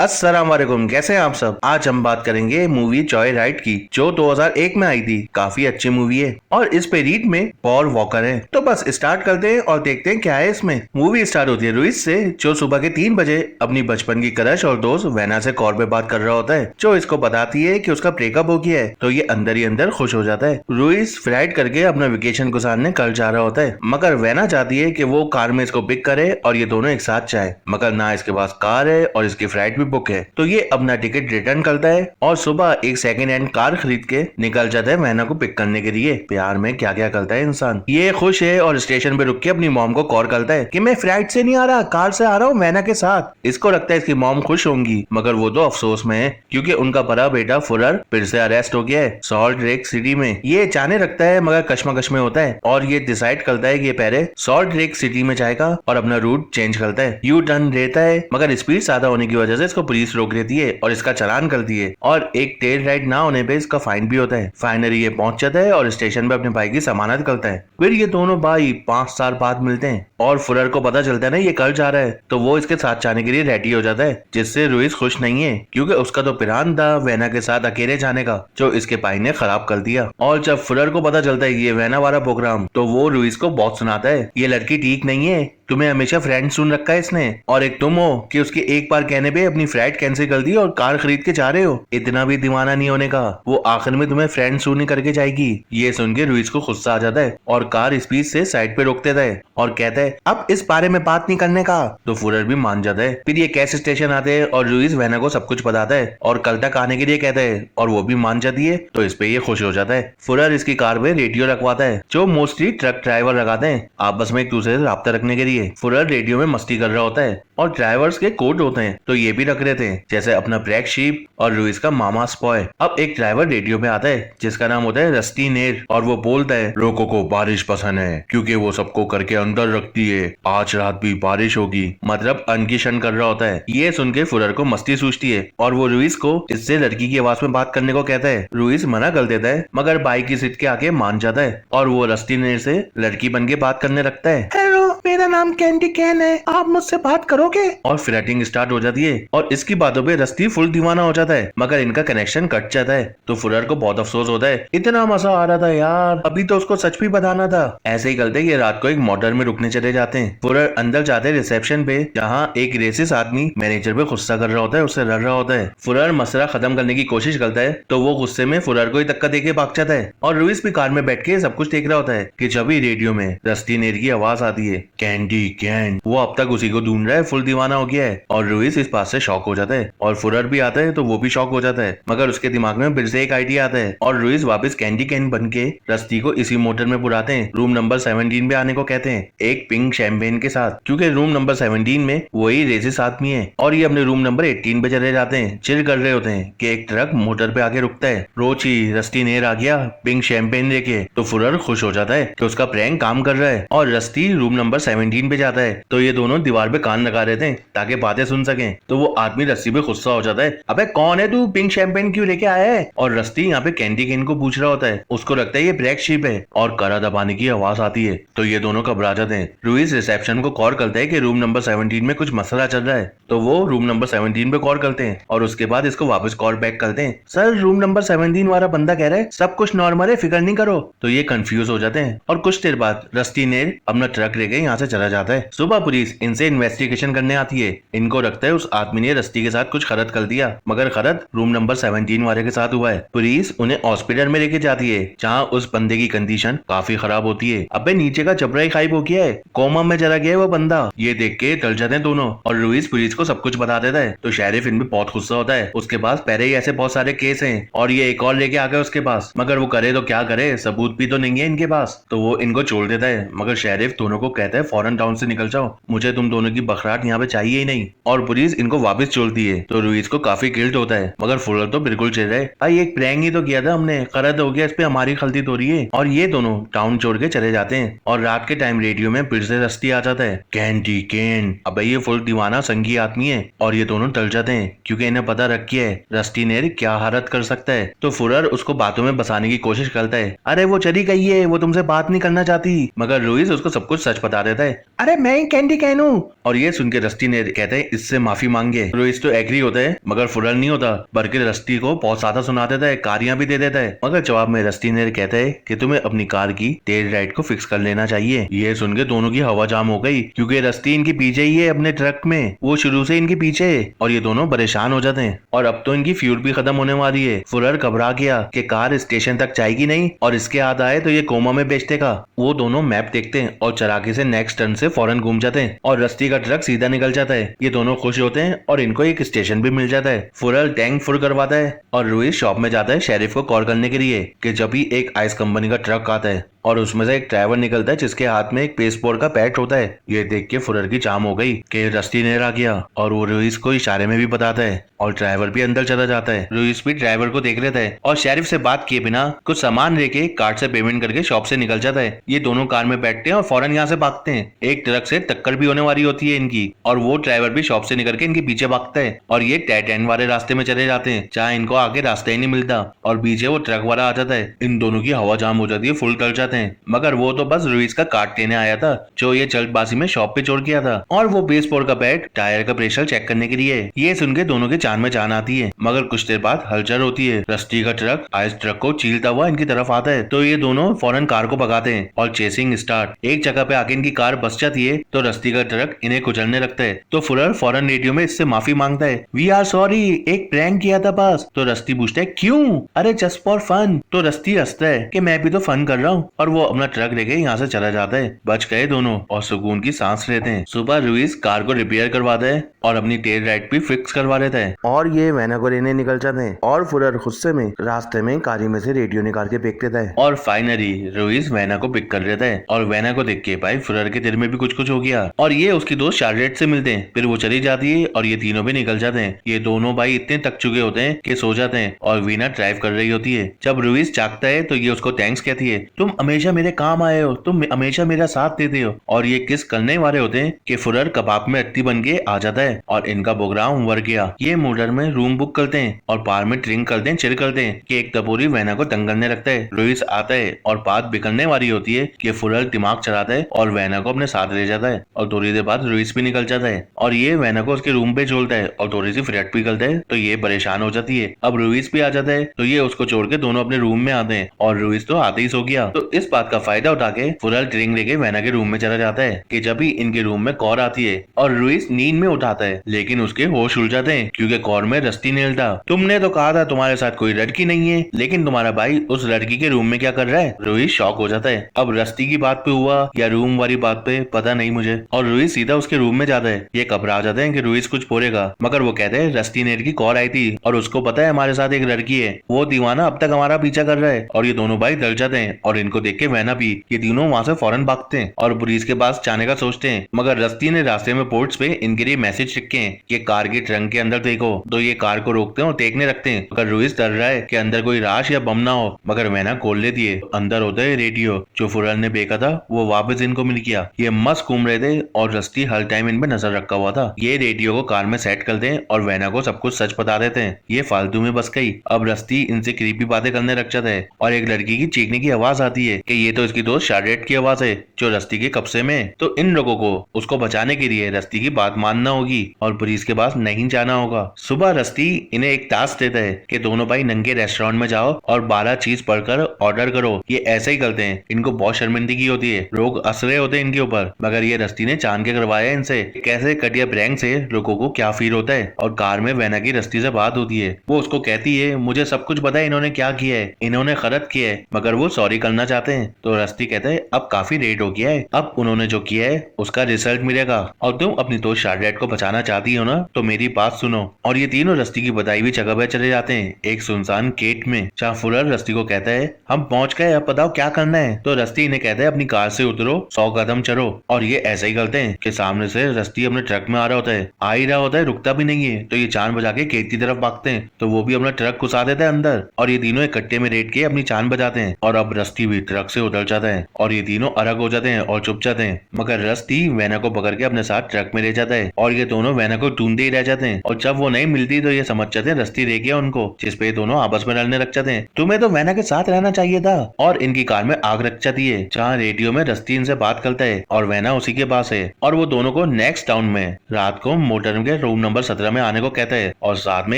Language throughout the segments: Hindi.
अस्सलाम वालेकुम, कैसे हैं आप सब। आज हम बात करेंगे मूवी जॉय राइड की, जो 2001 में आई थी। काफी अच्छी मूवी है और इस पे रीड में पॉल वॉकर है। तो बस स्टार्ट करते हैं और देखते हैं क्या है इसमें। मूवी स्टार्ट होती है रुइस से, जो सुबह के 3 बजे अपनी बचपन की क्रश और दोस्त वेना से कॉल पे बात कर रहा होता है, जो इसको बताती है कि उसका ब्रेकअप हो गया है। तो ये अंदर ही अंदर खुश हो जाता है। रुइस फ्लाइट करके अपना वेकेशन गुजारने कल जा रहा होता है, मगर वेना चाहती है कि वो कार में इसको पिक करे और ये दोनों एक साथ जाए, मगर ना इसके पास कार है और इसकी फ्लाइट भी बुक है। तो ये अपना टिकट रिटर्न करता है और सुबह एक सेकंड हैंड कार खरीद के निकल जाता है वेना को पिक करने के लिए। प्यार में क्या क्या करता है इंसान। ये खुश है और स्टेशन पे रुक के अपनी मॉम को कॉल करता है कि मैं फ्लाइट से नहीं आ रहा, कार से आ रहा हूँ वेना के साथ। इसको लगता है इसकी मॉम खुश होंगी, मगर वो तो अफसोस में है क्योंकि उनका बड़ा बेटा फुरर फिर से अरेस्ट हो गया है सॉल्ट लेक सिटी में। ये जाने रखता है मगर कश्मकश में होता है और ये डिसाइड करता है कि ये पहले सॉल्ट लेक सिटी में जाएगा और अपना रूट चेंज करता है। यू टर्न रहता है मगर स्पीड ज्यादा होने की वजह से इसको पुलिस रोक लेती है और इसका चालान करती है और एक टेल राइड ना होने पे इसका फाइन भी होता है। फाइनली ये पहुंच जाता है और स्टेशन पे अपने भाई की जमानत करता है। फिर ये दोनों भाई 5 साल बाद मिलते हैं और फुरर को पता चलता है ना ये कल जा रहा है, तो वो इसके साथ जाने के लिए रेडी हो जाता है, जिससे रुइस खुश नहीं है क्योंकि उसका तो प्लान था वेना के साथ अकेले जाने का, जो इसके भाई ने खराब कर दिया। और जब फुरर को पता चलता है ये वेना वाला प्रोग्राम, तो वो रुइस को बहुत सुनाता है ये लड़की ठीक नहीं है, तुम्हें हमेशा फ्रेंड सुन रखा है इसने, और एक तुम हो कि उसके एक बार कहने पे अपनी फ्लाइट कैंसिल कर दी और कार खरीद के जा रहे हो। इतना भी दीवाना नहीं होने का, वो आखिर में तुम्हें फ्रेंड सुन करके जाएगी। ये सुन के रुइस को गुस्सा आ जाता है और कार स्पीड से साइड पे रोक देता है और कहता है अब इस बारे में बात नहीं करने का। तो फुरर भी मान जाता है। फिर ये कैश स्टेशन आते हैं और रुइस वेना को सब कुछ बताता है और कल तक आने के लिए कहता है और वो भी मान जाती है। तो इस पे ये खुश हो जाता है। फुरर इसकी कार में रेडियो रखवाता है, जो मोस्टली ट्रक ड्राइवर लगाते हैं आपस में एक दूसरे से राब्ता रखने के लिए। फुरर रेडियो में मस्ती कर रहा होता है और ड्राइवर्स के कोड होते हैं, तो ये भी रख रहे थे, जैसे अपना ब्लैक शीप और रुइस का मामा स्पॉय। अब एक ड्राइवर रेडियो में आता है जिसका नाम होता है रस्टी नेर और वो बोलता है लोगों को बारिश पसंद है क्योंकि वो सबको करके अंदर रखती है, आज रात भी बारिश होगी, मतलब अनकिशन कर रहा होता है। ये सुन के फुरर को मस्ती सूझती है और वो रुइस को इससे लड़की की आवाज में बात करने को कहता है। रुइस मना कर देता है मगर बाइक की सीट के आके मान जाता है और वो रस्टी नेर से लड़की बन के बात करने लगता है। हेलो, मेरा नाम कैंडी कैन है, आप मुझसे बात करोगे? और फ्लर्टिंग स्टार्ट हो जाती है और इसकी बातों पे रस्टी फुल दीवाना हो जाता है, मगर इनका कनेक्शन कट जाता है। तो फुरर को बहुत अफसोस होता है, इतना मजा आ रहा था यार, अभी तो उसको सच भी बताना था। ऐसे ही करते ये रात को एक मोटर में रुकने चले जाते हैं। फुरर अंदर जाते हैं रिसेप्शन पे, जहाँ एक रेसिस आदमी मैनेजर पे गुस्सा कर रहा होता है, उससे लड़ रहा होता है। फुरर मसला खत्म करने की कोशिश करता है तो वो गुस्से में फुरर को ही धक्का देके भाग जाता है और रुइस भी कार में बैठ के सब कुछ देख रहा होता है कि जब ही रेडियो में रस्टी नेर की आवाज आती है कैंडी कैन। वो अब तक उसी को ढूंढ रहा है, फुल दीवाना हो गया है और रुइस इस बात से शॉक हो जाता है और फुरर भी आता है तो वो भी शॉक हो जाता है, मगर उसके दिमाग में फिर से एक आइडिया आता है और रुइस वापस कैंडी कैन बन के रस्टी को इसी मोटर में बुलाते हैं। रूम नंबर 17 पे आने को कहते हैं एक पिंक शैंपेन के साथ, क्योंकि रूम नंबर 17 में वही रेसिस आदमी है। और ये अपने रूम नंबर 18 पे चले जाते हैं। चिल कर रहे होते हैं कि एक ट्रक मोटर पे आके रुकता है। रोची रस्टी नेर आ गया पिंक शैंपेन लेके, तो फुरर खुश हो जाता है कि उसका प्रैंक काम कर रहा है और रस्टी रूम नंबर 17 पे जाता है। तो ये दोनों दीवार पे कान लगा रहे थे ताकि बातें सुन सकें। तो वो आदमी रस्टी पे गुस्सा हो जाता है, अबे कौन है तू, पिंक शैंपेन क्यों लेके आया है? और रस्टी यहाँ पे कैंडी कैन को पूछ रहा होता है, उसको लगता है ये ब्लैक शीप है और करा दबाने की आवाज आती है। तो ये दोनों घबरा जाते हैं। रुइस रिसेप्शन को कॉल करता है कि रूम नंबर 17 में कुछ मसला चल रहा है, तो वो रूम नंबर 17 पे कॉल करते हैं और उसके बाद इसको वापस कॉल बैक करते हैं। सर, रूम नंबर 17 वाला बंदा कह रहा है सब कुछ नॉर्मल है, फिक्र नहीं करो। तो ये कंफ्यूज हो जाते हैं और कुछ देर बाद रस्टी नेर अपना ट्रक लेके यहाँ से चला जाता है। सुबह पुलिस इनसे इन्वेस्टिगेशन करने आती है। इनको लगता है उस आदमी ने रस्टी के साथ कुछ गलत कर दिया, मगर गलत रूम नंबर 17 वाले के साथ हुआ है। पुलिस उन्हें हॉस्पिटल में लेके जाती है जहाँ उस बंदे की कंडीशन काफी खराब होती है। अबे नीचे का जबड़ा ही गायब हो गया है, कोमा में चला गया है वो बंदा। ये देख के डर जाते हैं दोनों और रुइस पुलिस को सब कुछ बता देता है। तो शेरिफ इनमें बहुत गुस्सा होता है, उसके पास पहले ही ऐसे बहुत सारे केस हैं और ये एक और लेके आ गया उसके पास, मगर वो करे तो क्या करे, सबूत भी तो नहीं है इनके पास। तो वो इनको छोड़ देता है, मगर शेरिफ दोनों को कहता है फौरन टाउन से निकल जाओ, मुझे तुम दोनों की बखराट यहाँ पे चाहिए ही नहीं। और पुलिस इनको वापस छोड़ती है। तो रुइस को काफी गिल्ट होता है, मगर फुलर तो बिल्कुल चिल रहा है, भाई एक प्रैंक ही तो किया था हमने, गलत हो गया, इस पे हमारी गलती तो रही है। और ये दोनों टाउन छोड़ के चले जाते हैं और रात के टाइम रेडियो में फिर से रस्टी आ जाता है, कैंडी कैन। अब ये फुल दीवाना संगी आदमी है और ये दोनों डर जाते हैं क्योंकि इन्हें पता रखी है रस्टी नेर क्या हालत कर सकता है। तो फुरर उसको बातों में बसाने की कोशिश करता है, अरे वो चली गई है, वो तुमसे बात नहीं करना चाहती, मगर रुइस उसको सब कुछ सच बता देता कहता है अरे मैं ही कैंडी कैन हूँ। और ये सुन के रस्टी ने कहते हैं इससे माफी मांगे। रुइस तो एग्री होता है मगर फुरर नहीं होता, बल्कि रस्टी को बहुत ज्यादा सुना देता है, कारियां भी दे देता है। मगर जवाब में रस्टी ने कहता है कि तुम्हें अपनी कार की टेल लाइट को फिक्स कर लेना चाहिए। ये सुन के दोनों की हवा जाम हो गई, क्योंकि रस्टी इनके पीछे ही है अपने ट्रक में, वो शुरू से इनके पीछे है और ये दोनों परेशान हो जाते हैं। और अब तो इनकी फ्यूल भी खत्म होने वाली है। फुरर घबरा गया कि कार स्टेशन तक जाएगी नहीं और इसके हाथ आए तो ये कोमा में बेच देगा। वो दोनों मैप देखते हैं और चलाके से नेक्स्ट टर्न से फौरन घूम जाते हैं और रस्टी का ट्रक सीधा निकल जाता है। ये दोनों खुश होते हैं और इनको एक स्टेशन भी मिल जाता है। फुरर टैंक फुल करवाता है और रुइस शॉप में जाता है शेरिफ को कॉल करने के लिए कि जब भी एक आइस कंपनी का ट्रक आता है और उसमें से एक ड्राइवर निकलता है जिसके हाथ में एक पेस्टपोर्ट का पैट होता है। ये देख के फुरर की जाम हो गई कि रस्टी नेर आ गया और वो रुइस को इशारे में भी बताता है और ड्राइवर भी अंदर चला जाता है। रुइस भी ड्राइवर को देख लेता है और शेरिफ से बात किए बिना कुछ सामान लेके कार्ड से पेमेंट करके शॉप से निकल जाता है। ये दोनों कार में बैठते हैं और फौरन यहाँ से भागते हैं। एक ट्रक से टक्कर भी होने वाली होती है इनकी और वो ड्राइवर भी शॉप से निकल के इनके पीछे भागता है और ये टाइटैन वाले रास्ते में चले जाते हैं जहाँ इनको आगे रास्ता ही नहीं मिलता और पीछे वो ट्रक वाला आ जाता है। इन दोनों की हवा जाम हो जाती है, फुल कर जाते हैं। मगर वो तो बस रुइस का कार्ड लेने आया था जो ये जल्दबाजी में शॉप पे छोड़ गया था और वो बेसबॉल का बैट टायर का प्रेशर चेक करने के लिए। ये सुन के दोनों के जान में जान आती है। मगर कुछ देर बाद हलचल होती है। रस्टी का ट्रक आइस ट्रक को चीलता हुआ इनकी तरफ आता है तो ये दोनों फौरन कार को भगाते हैं और चेसिंग स्टार्ट। एक जगह पे आके इनकी कार बस जाती है तो रस्टी का ट्रक इन्हें कुचलने लगता है। तो फुरर फौरन रेडियो में इससे माफी मांगता है, वी आर सॉरी, एक प्रैंक किया था बस। तो रस्टी पूछता है क्यों? अरे जस्ट फॉर फन। तो रस्टी हंसता है कि मैं भी तो फन कर रहा हूँ और वो अपना ट्रक लेके यहाँ से चला जाता है। बच गए दोनों और सुकून की सांस लेते हैं। सुबह रुइस कार को रिपेयर करवाता है और अपनी टेल लाइट भी फिक्स करवा लेता है और ये वैना को लेने निकल जाते हैं और फुरर गुस्से में रास्ते में कारी में से रेडियो निकाल के फेंक देता है और फाइनली रुइस वैना को पिक कर लेता है और वैना को देख के भाई फुरर के दिल में भी कुछ हो गया और ये उसकी दोस्त शार्लेट से मिलते हैं। फिर वो चली जाती है और ये तीनों भी निकल जाते हैं। ये दोनों भाई इतने थक चुके होते हैं कि सो जाते हैं और वीना ड्राइव कर रही होती है। जब रुइस जागता है तो ये उसको थैंक्स कहती है, तुम हमेशा मेरे काम आए हो, तुम हमेशा मेरा साथ देते हो। और ये किस करने वाले होते हैं कि फुरर कबाब में अत्ती बन के आ जाता है और इनका प्रोग्राम वर्क गया। ये मोटर में रूम बुक करते हैं और बार में ड्रिंक करते हैं, चिल करते हैं कि एक टपोरी वैना को तंग करने लगता है। रुइस आता है और बात बिगड़ने वाली होती है कि फुरर दिमाग चलाता है और वैना को अपने साथ ले जाता है और थोड़ी देर बाद रुइस भी निकल जाता है और ये वैना को उसके रूम पे छोड़ता है और थोड़ी सी फ्लर्ट भी करता है तो ये परेशान हो जाती है। अब रुइस भी आ जाता है तो ये उसको छोड़ के दोनों अपने रूम में आते हैं और रुइस तो आते ही सो गया। तो इस बात का फायदा उठा के फुरर ड्रिंक लेके वैना के रूम में चला जाता है कि जब भी इनके रूम में कौर आती है और रुइस नींद में उठाता है लेकिन उसके होश उड़ जाते हैं क्योंकि कौर में रस्टी नेल था। तुमने तो कहा था तुम्हारे साथ कोई लड़की नहीं है, लेकिन तुम्हारा भाई उस लड़की के रूम में क्या कर रहा है? रुइस शॉक हो जाता है। अब रस्टी की बात पे हुआ या रूम वाली बात पे पता नहीं मुझे। और रुइस सीधा उसके रूम में जाता है। ये घबरा जाते हैं कि रुइस कुछ बोलेगा मगर वो कहते हैं रस्टी नेल की कॉल आई थी और उसको पता है हमारे साथ एक लड़की है, वो दीवाना अब तक हमारा पीछा कर रहा है। और ये दोनों भाई डर जाते हैं और इनको देख के वैना भी। ये तीनों वहाँ से फौरन भागते हैं और पुलिस के पास जाने का सोचते हैं मगर रस्टी ने रास्ते में पोर्ट्स पे इनके लिए मैसेज लिखे हैं कि कार के ट्रंक के अंदर देखो। तो ये कार को रोकते हैं और देखने रखते हैं मगर रुइस डर रहा है कि अंदर कोई राश या बम ना हो। मगर वैना खोल लेती है। अंदर होता है रेडियो जो फुरर ने बेचा था, वो वापस इनको मिल गया। ये मस्त घूम रहे थे और रस्टी हर टाइम इन पे नजर रखा हुआ था। ये रेडियो को कार में सेट कर दें और वैना को सब कुछ सच बता देते हैं। ये फालतू में बस गई। अब रस्टी इनसे क्रीपी बातें करने लग जाता है और एक लड़की की चीखने की आवाज आती है कि ये तो इसकी दोस्त शार्लेट की आवाज है जो रस्टी के कब्जे में। तो इन लोगों को उसको बचाने के लिए रस्टी की बात मानना होगी और पुलिस के पास नहीं जाना होगा। सुबह रस्टी इन्हें एक टास्क देता है कि दोनों भाई नंगे रेस्टोरेंट में जाओ और 12 चीज पढ़कर ऑर्डर करो। ये ऐसे ही करते हैं। इनको बहुत शर्मिंदगी होती है, लोग हंस रहे होते हैं इनके ऊपर मगर ये रस्टी ने जान के करवाया इनसे कैसे कटिया प्रैंक से लोगों को क्या फील होता है। और कार में वैना की रस्टी से बात होती है। वो उसको कहती है मुझे सब कुछ पता है इन्होंने क्या किया है, इन्होंने गलत किया है मगर वो सॉरी करना चाहते हैं। तो रस्टी कहते हैं अब काफी लेट हो गया है, अब उन्होंने जो किया है उसका रिजल्ट मिलेगा और तुम अपनी दोस्त शार्लेट को बचाना चाहती हो ना तो मेरी बात सुनो। और ये तीनों रस्टी की बताई हुई जगह पे चले जाते हैं एक सुनसान गेट में जहाँ फुरर रस्टी को कहता है हम पहुंच गए, अब बताओ क्या करना है। तो रस्टी इन्हें कहता है अपनी कार से उतरो, 100 कदम चलो। और ये ऐसा ही करते हैं कि सामने से रस्टी अपने ट्रक में आ रहा होता है, आ ही रहा होता है, रुकता भी नहीं है। तो ये जान बचा के गेट की तरफ भागते हैं तो वो भी अपना ट्रक घुसा देता है अंदर और ये तीनों इकट्ठे में रेट के अपनी जान बचाते हैं। और अब रस्टी भी ट्रक से उतर जाता है और ये तीनों अलग हो जाते हैं और चुप जाते हैं मगर रस्टी वैना को पकड़ के अपने साथ ट्रक में ले जाता है और ये दोनों वैना को ढूंढते ही रह जाते हैं। और जब वो नहीं मिलती तो ये समझ जाते रस्ती रह गया उनको, जिसपे ये दोनों आपस में लड़ने लग जाते हैं। तुम्हें तो वैना के साथ रहना चाहिए था। और इनकी कार में आग लग जाती है, जहाँ रेडियो में रस्ती इनसे बात करता है और वैना उसी के पास है। और वो दोनों को नेक्स्ट टाउन में रात को मोटर के रूम नंबर 17 में आने को कहता है और साथ में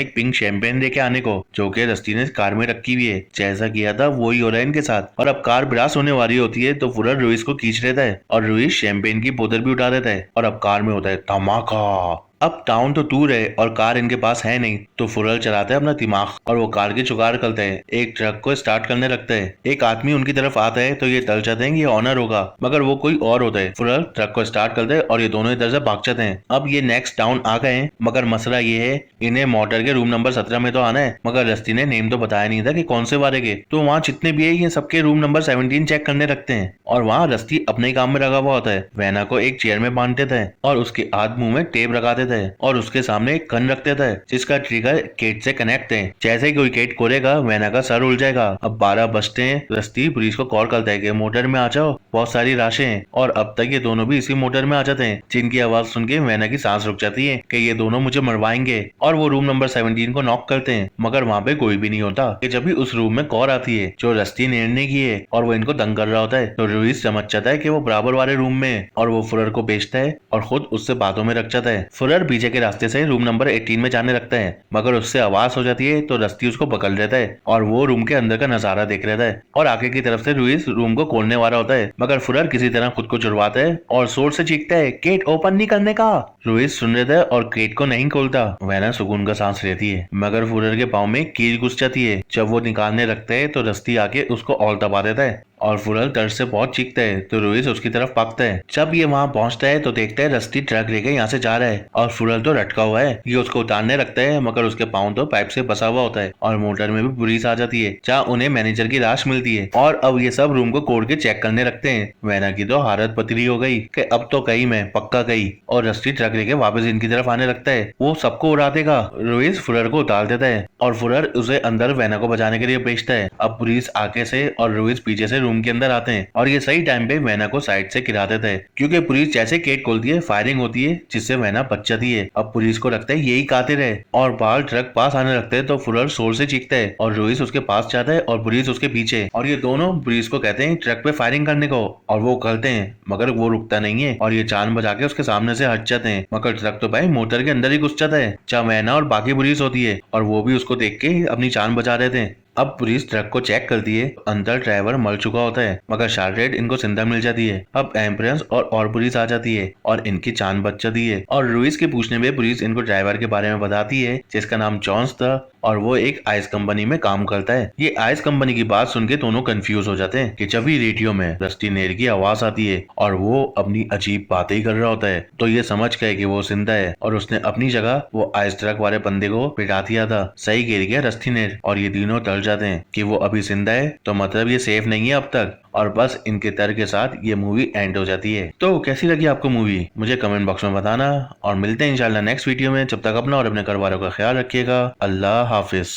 एक पिंक शैंपेन लेके आने को, जो कि रस्ती ने कार में रखी हुई है। जैसा किया था वही हो रहा है इनके साथ। और अब कार ब्लास्ट होने वाली होती है तो फुरर रुइस को खींच लेता है और रुइस शैंपेन की बोतल भी उठा देता है और अब कार में होता है धमाका। अब टाउन तो दूर है और कार इनके पास है नहीं, तो फुरल चलाता है अपना दिमाग और वो कार की जुगाड़ करता है। एक ट्रक को स्टार्ट करने लगता है। एक आदमी उनकी तरफ आता है तो ये तल जाते हैं कि ये ऑनर होगा, मगर वो कोई और होता है। फुरल ट्रक को स्टार्ट करता है और ये दोनों इधर से भाग जाते हैं। अब ये नेक्स्ट टाउन आ गए हैं, मगर मसला ये है इन्हें मोटर के रूम नंबर 17 में तो आना है, मगर रस्ती ने नेम तो बताया नहीं था कि कौन से वाले के। तो वहाँ जितने भी है ये सबके रूम नंबर 17 चेक करने रखते हैं और वहाँ रस्ती अपने ही काम में लगा हुआ होता है। वैना को एक चेयर में बांध देता है और उसके हाथ मुंह में टेप लगा देता है और उसके सामने एक गन रख देता है जिसका ट्रिगर गेट से कनेक्ट है। जैसे ही कोई गेट खोलेगा वैना का सर उड़ जाएगा। अब 12 बजते हैं। रस्ती पुलिस को कॉल करता है कि मोटर में आ जाओ, बहुत सारी लाशें हैं। और अब तक ये दोनों भी इसी मोटर में आ जाते हैं, जिनकी आवाज सुन के वैना की सांस रुक जाती है कि ये दोनों मुझे मरवाएंगे। और वो रूम नंबर 17 को नॉक करते हैं, मगर वहाँ पे कोई भी नहीं होता। कि जब भी उस रूम में कॉल आती है जो रस्ती ने की है और वो इनको तंग कर रहा होता है, तो रुइस समझ जाता है कि वो बराबर वाले रूम में है और वो फुरर को बेचता है और खुद उससे बातों में रख जाता है। फुरर पीछे के रास्ते से रूम नंबर 18 में जाने लगता है, मगर उससे आवाज हो जाती है तो रस्ती उसको पकड़ लेता है और वो रूम के अंदर का नजारा देख लेता है और आगे की तरफ से रुइस रूम को खोलने वाला होता है, मगर फुरर किसी तरह खुद को छुड़वाता है और जोर से चीखता है गेट ओपन नहीं करने का। रुइस सुन लेता है और गेट को नहीं खोलता। वैना सुकून का सांस लेती है, मगर फुरर के पाँव में कील घुस जाती है। जब वो निकालने लगता है तो रस्ती आके उसको और दबा देता है और फुरल दर्द से बहुत चीखता है, तो रुइस उसकी तरफ भागता है। जब ये वहाँ पहुँचता है तो देखता है रस्ती ट्रक लेके यहाँ से जा रहा है और फुरल तो लटका हुआ है। ये उसको उतारने लगता है, मगर उसके पाँव तो पाइप से फंसा हुआ होता है और मोटर में भी पुलिस आ जाती है, जहाँ उन्हें मैनेजर की लाश मिलती है। और अब ये सब रूम को कोड के चेक करने लगते हैं। वैना की तो हालत पतली हो गई कि अब तो कहीं मैं पक्का गई, और रस्ती ट्रक लेके वापस इनकी तरफ आने लगता है। वो सबको उड़ा देगा। रुइस फुरर को उतार देता है और फुरर उसे अंदर वैना को बचाने के लिए भेजता है। अब पुलिस आगे से और रुइस पीछे से रूम के अंदर आते हैं और ये सही टाइम पे वैना को साइड से गिरा देता है, क्योंकि पुलिस जैसे गेट खोलती है फायरिंग होती है, जिससे वैना बच जाती है। अब पुलिस को लगता है यही कातिल है और बाल ट्रक पास आने लगते हैं तो फुरर जोर से चीखता है और रुइस उसके पास जाता है और पुलिस उसके पीछे। और ये दोनों पुलिस को कहते हैं ट्रक पे फायरिंग करने को, और वो करते हैं, मगर वो रुकता नहीं है और ये जान बचा के उसके सामने से हट जाते हैं। मगर ट्रक तो भाई मोटर के अंदर ही घुस जाता है, जहाँ वैना और बाकी पुलिस होती है और वो भी उसको देख के अपनी जान बचा देते हैं। अब पुलिस ट्रक को चेक करती है, अंदर ड्राइवर मर चुका होता है, मगर शार्लेट इनको जिंदा मिल जाती है। अब एम्बुलेंस और पुलिस आ जाती है और इनकी जान बच जाती है। और रुइस के पूछने में पुलिस इनको ड्राइवर के बारे में बताती है, जिसका नाम जॉन्स था और वो एक आइस कंपनी में काम करता है। ये आइस कंपनी की बात सुन के दोनों कंफ्यूज हो जाते हैं कि जब भी रेडियो में रस्टी नेर की आवाज आती है और वो अपनी अजीब बातें ही कर रहा होता है, तो ये समझ गए कि वो जिंदा है और उसने अपनी जगह वो आइस ट्रक वाले बंदे को पिटा दिया था। सही गिर गया रस्टी नेर और ये तीनों डर जाते हैं कि वो अभी जिंदा है, तो मतलब ये सेफ नहीं है अब तक। और बस इनके तर्क के साथ ये मूवी एंड हो जाती है। तो कैसी लगी आपको मूवी, मुझे कमेंट बॉक्स में बताना और मिलते हैं इंशाल्लाह नेक्स्ट वीडियो में। जब तक अपना और अपने घर वालों का ख्याल रखिएगा। अल्लाह हाफिज।